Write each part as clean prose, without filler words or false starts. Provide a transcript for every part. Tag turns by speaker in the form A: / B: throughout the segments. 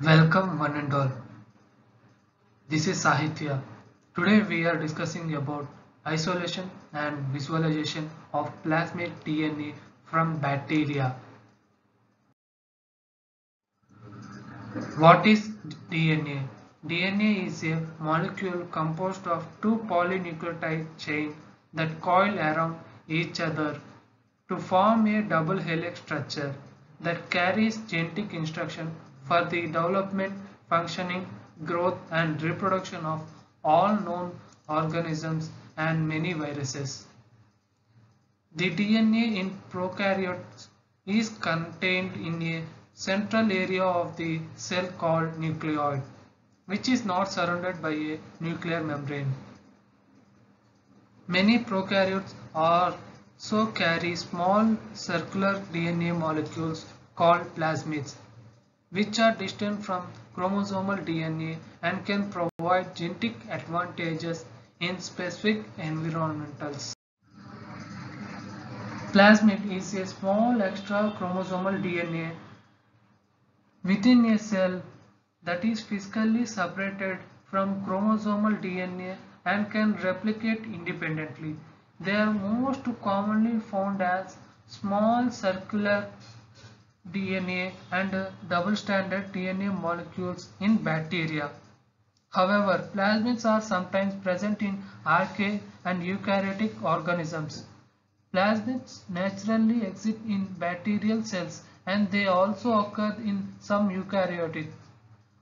A: Welcome one and all. This is Sahitya. Today we are discussing about isolation and visualization of plasmid DNA from bacteria. What is DNA? DNA is a molecule composed of two polynucleotide chains that coil around each other to form a double helix structure that carries genetic instruction for the development, functioning, growth and reproduction of all known organisms and many viruses. The DNA in prokaryotes is contained in a central area of the cell called nucleoid, which is not surrounded by a nuclear membrane. Many prokaryotes also carry small circular DNA molecules called plasmids, which are distinct from chromosomal DNA and can provide genetic advantages in specific environments. Plasmid is a small extra chromosomal DNA within a cell that is physically separated from chromosomal DNA and can replicate independently. They are most commonly found as small circular DNA and double-stranded DNA molecules in bacteria. However, plasmids are sometimes present in archaea and eukaryotic organisms. Plasmids naturally exist in bacterial cells and they also occur in some eukaryotes.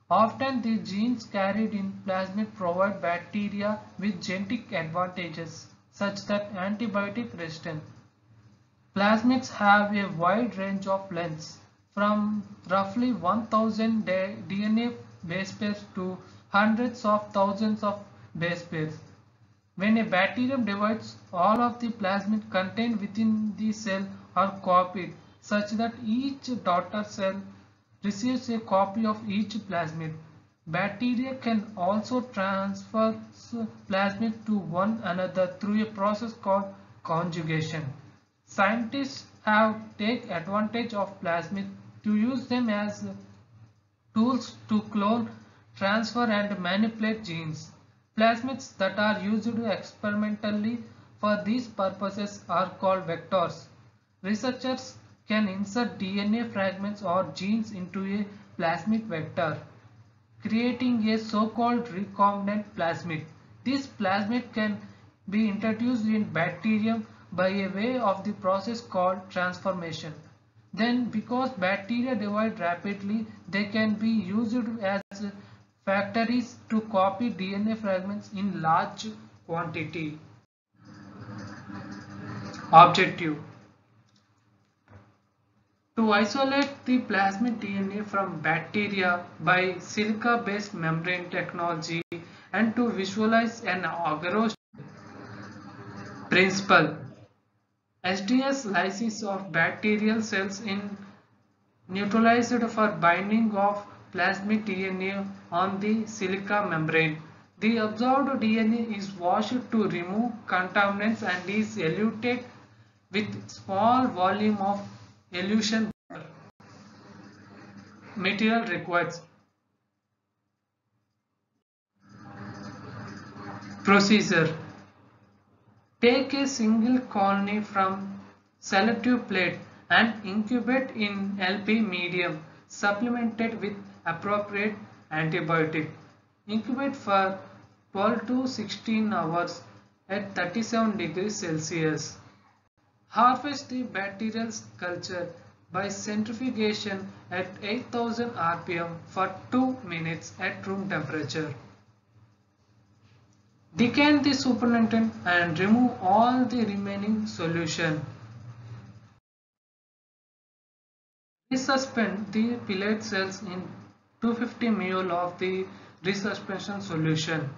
A: Often the genes carried in plasmid provide bacteria with genetic advantages such that antibiotic resistance. Plasmids have a wide range of lengths, from roughly 1000 DNA base pairs to hundreds of thousands of base pairs. When a bacterium divides, all of the plasmid contained within the cell are copied such that each daughter cell receives a copy of each plasmid. Bacteria can also transfer plasmid to one another through a process called conjugation. Scientists have taken advantage of plasmid to use them as tools to clone, transfer and manipulate genes. Plasmids that are used experimentally for these purposes are called vectors. Researchers can insert DNA fragments or genes into a plasmid vector, creating a so-called recombinant plasmid. This plasmid can be introduced in bacterium by a way of the process called transformation. Then, because bacteria divide rapidly, they can be used as factories to copy DNA fragments in large quantity. Objective: to isolate the plasmid DNA from bacteria by silica-based membrane technology and to visualize an agarose principle. SDS lysis of bacterial cells in neutralized for binding of plasmid DNA on the silica membrane. The absorbed DNA is washed to remove contaminants and is eluted with small volume of elution material required. Procedure: take a single colony from selective plate and incubate in LP medium supplemented with appropriate antibiotic. Incubate for 12 to 16 hours at 37 degrees Celsius. Harvest the bacterial culture by centrifugation at 8000 rpm for 2 minutes at room temperature. Decant the supernatant and remove all the remaining solution. Resuspend the pellet cells in 250 ml of the resuspension solution.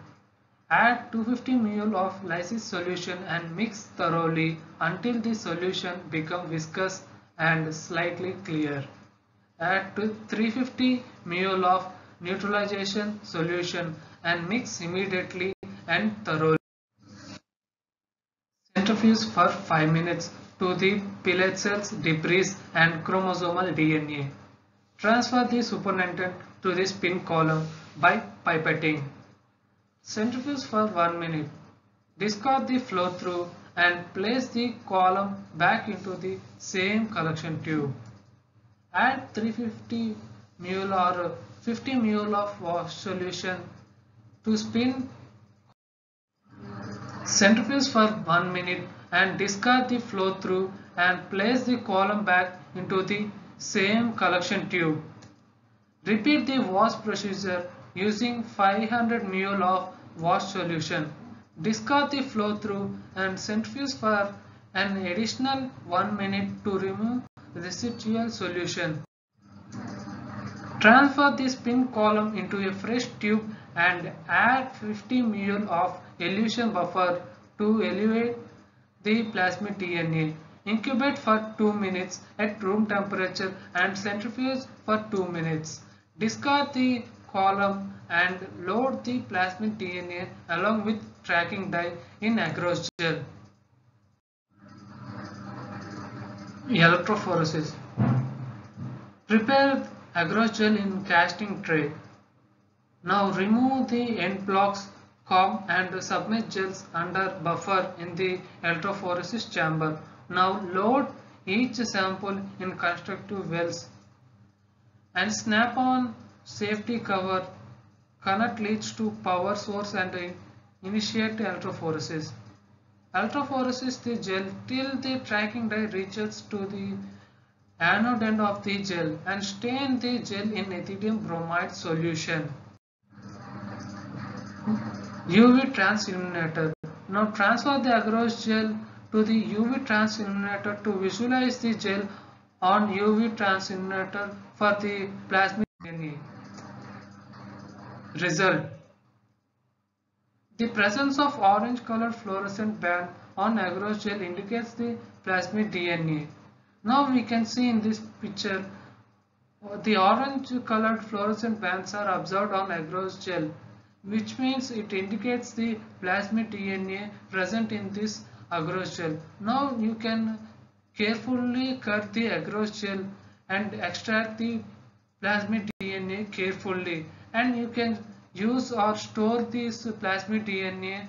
A: Add 250 ml of lysis solution and mix thoroughly until the solution becomes viscous and slightly clear. Add 350 ml of neutralization solution and mix immediately and thoroughly. Centrifuge for 5 minutes to the pellet cells, debris and chromosomal DNA. Transfer the supernatant to the spin column by pipetting. Centrifuge for 1 minute. Discard the flow through and place the column back into the same collection tube. Add 350 ml or 50 ml of wash solution to spin. Centrifuge for 1 minute and discard the flow through and place the column back into the same collection tube. Repeat the wash procedure using 500 ml of wash solution. Discard the flow through and centrifuge for an additional 1 minute to remove residual solution. Transfer the spin column into a fresh tube and add 50 ml of elution buffer to elevate the plasmid DNA. Incubate for 2 minutes at room temperature and centrifuge for 2 minutes. Discard the column and load the plasmid DNA along with tracking dye in agarose gel. Electrophoresis. Prepare agarose gel in casting tray. Now remove the end blocks, comb and submerge gels under buffer in the electrophoresis chamber. Now load each sample in constructive wells and snap on safety cover. Connect leads to power source and initiate electrophoresis. Electrophoresis the gel till the tracking dye reaches to the anode end of the gel and stain the gel in ethidium bromide solution. UV transilluminator. Now transfer the agarose gel to the UV transilluminator to visualize the gel on UV transilluminator for the plasmid DNA. Result. The presence of orange colored fluorescent band on agarose gel indicates the plasmid DNA. Now we can see in this picture the orange colored fluorescent bands are observed on agarose gel, which means it indicates the plasmid DNA present in this agarose gel. Now you can carefully cut the agarose gel and extract the plasmid DNA carefully, and you can use or store this plasmid DNA